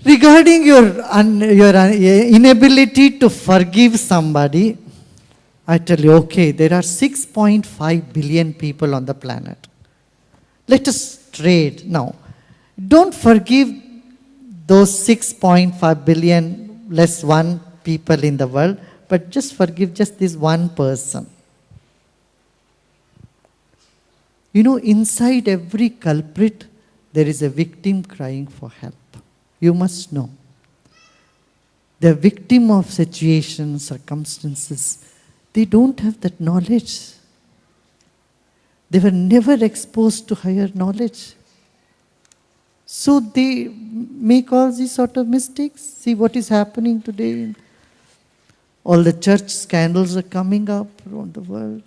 Regarding your inability to forgive somebody, I tell you, okay, there are 6.5 billion people on the planet. Let us trade now. Don't forgive those 6.5 billion less one people in the world, but just forgive just this one person. You know, inside every culprit, there is a victim crying for help. You must know. The victim of situations, circumstances, they don't have that knowledge. They were never exposed to higher knowledge. So they make all these sort of mistakes. See what is happening today. All the church scandals are coming up around the world.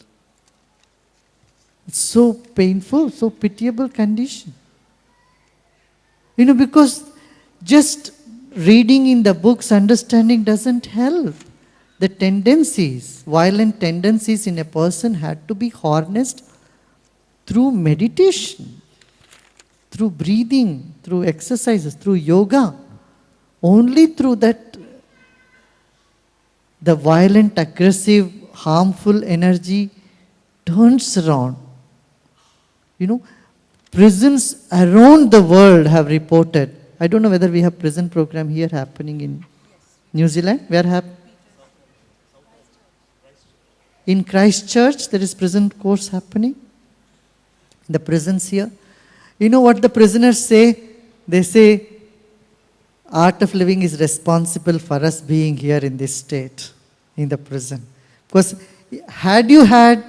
It's so painful, so pitiable condition. You know, because just reading in the books, understanding doesn't help. The tendencies, violent tendencies in a person had to be harnessed through meditation, through breathing, through exercises, through yoga. Only through that, the violent, aggressive, harmful energy turns around. You know, prisons around the world have reported. I don't know whether we have prison program here happening in New Zealand. Where happening? In Christchurch, there is prison course happening. The prisons here. You know what the prisoners say? They say, Art of Living is responsible for us being here in this state, in the prison. Because had you had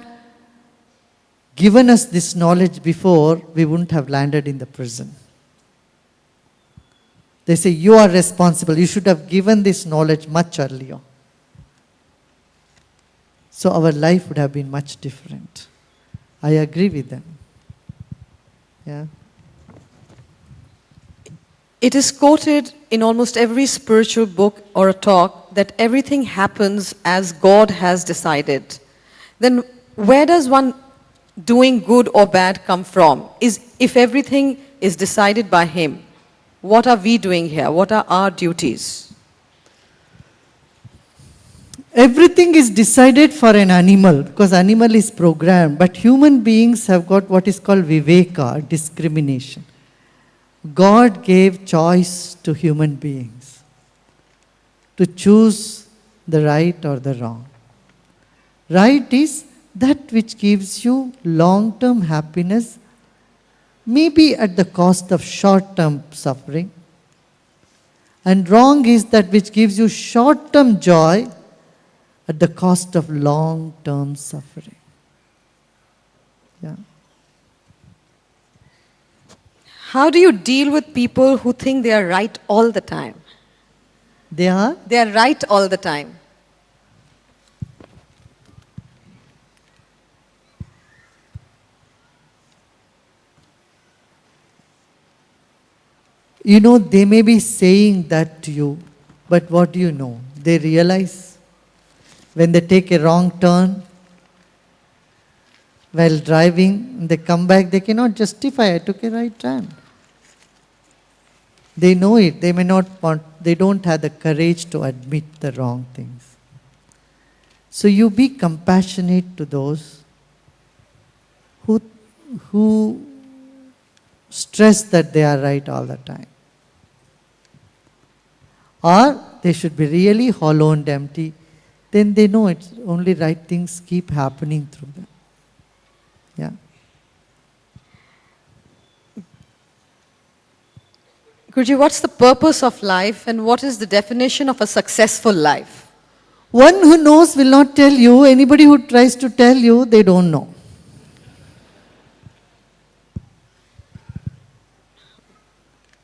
given us this knowledge before, we wouldn't have landed in the prison. They say, you are responsible. You should have given this knowledge much earlier. So our life would have been much different. I agree with them. Yeah. It is quoted in almost every spiritual book or a talk that everything happens as God has decided. Then where does one doing good or bad come from? If everything is decided by Him, what are we doing here? What are our duties? Everything is decided for an animal, because animal is programmed, but human beings have got what is called viveka, discrimination. God gave choice to human beings to choose the right or the wrong. Right is that which gives you long-term happiness, maybe at the cost of short-term suffering. And wrong is that which gives you short-term joy at the cost of long-term suffering. Yeah. How do you deal with people who think they are right all the time? They are? They are right all the time. You know, they may be saying that to you, but what do you know? They realize when they take a wrong turn while driving, they come back, they cannot justify, I took a right turn. They know it, they may not want, they don't have the courage to admit the wrong things. So you be compassionate to those who stress that they are right all the time. Or they should be really hollow and empty. Then they know it's only right things keep happening through them. Yeah. Guruji, what's the purpose of life and what is the definition of a successful life? One who knows will not tell you. Anybody who tries to tell you, they don't know.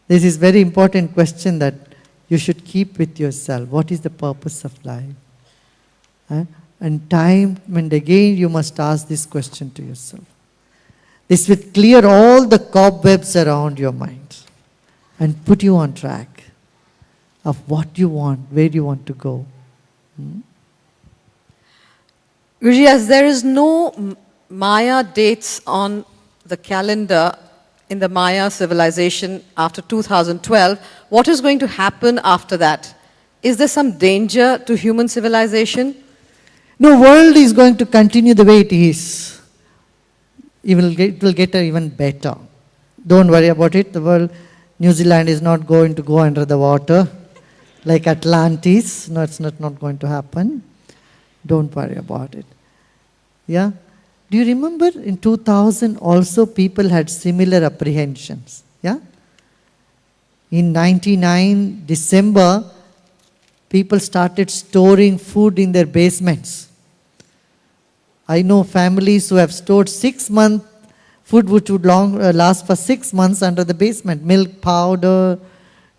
This is very important question that you should keep with yourself. What is the purpose of life? And time and again you must ask this question to yourself. This will clear all the cobwebs around your mind and put you on track of what you want, where you want to go. Guruji, as there is no Maya dates on the calendar, in the Maya civilization after 2012, what is going to happen after that? Is there some danger to human civilization? No, world is going to continue the way it is. It will get even better. Don't worry about it. The world, New Zealand is not going to go under the water like Atlantis. No, it's not going to happen. Don't worry about it. Yeah? Do you remember in 2000 also people had similar apprehensions? Yeah? In 99 December, people started storing food in their basements. I know families who have stored 6 months food which would last for 6 months under the basement. Milk, powder,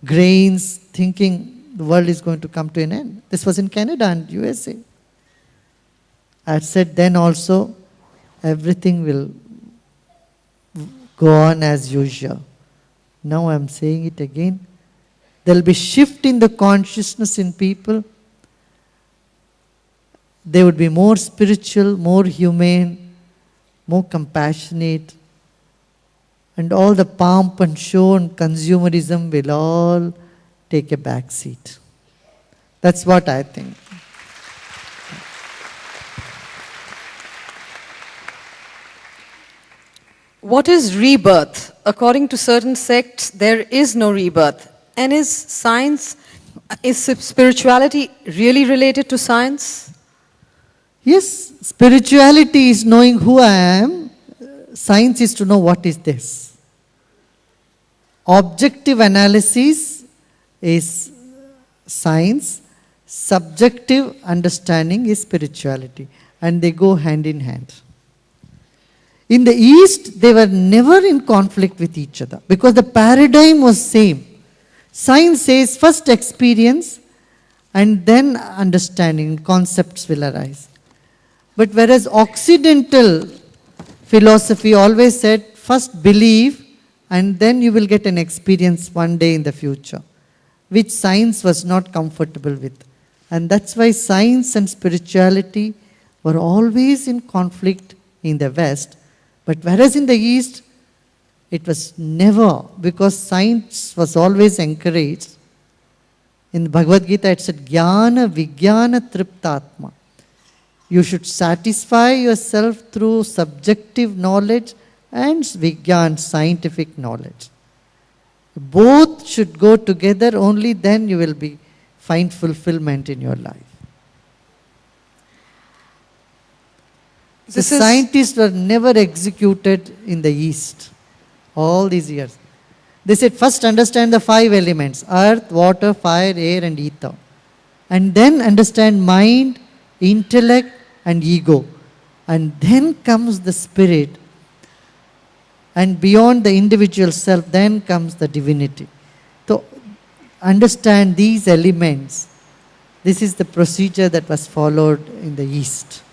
grains, thinking the world is going to come to an end. This was in Canada and USA. I had said then also, everything will go on as usual. Now I'm saying it again. There will be shift in the consciousness in people. They would be more spiritual, more humane, more compassionate. And all the pomp and show and consumerism will all take a back seat. That's what I think. What is rebirth? According to certain sects, there is no rebirth. And is spirituality really related to science? Yes, spirituality is knowing who I am. Science is to know what is this. Objective analysis is science. Subjective understanding is spirituality. And they go hand in hand. In the East, they were never in conflict with each other because the paradigm was same. Science says first experience and then understanding, concepts will arise. But whereas Occidental philosophy always said first believe and then you will get an experience one day in the future, which science was not comfortable with. And that's why science and spirituality were always in conflict in the West. But whereas in the East, it was never, because science was always encouraged. In the Bhagavad Gita, it said, Jnana Vijnana Triptatma. You should satisfy yourself through subjective knowledge and Vijnan, scientific knowledge. Both should go together, only then you will find fulfillment in your life. The scientists were never executed in the East all these years. They said first understand the 5 elements, earth, water, fire, air and ether. And then understand mind, intellect and ego. And then comes the spirit. And beyond the individual self, then comes the divinity. So understand these elements. This is the procedure that was followed in the East.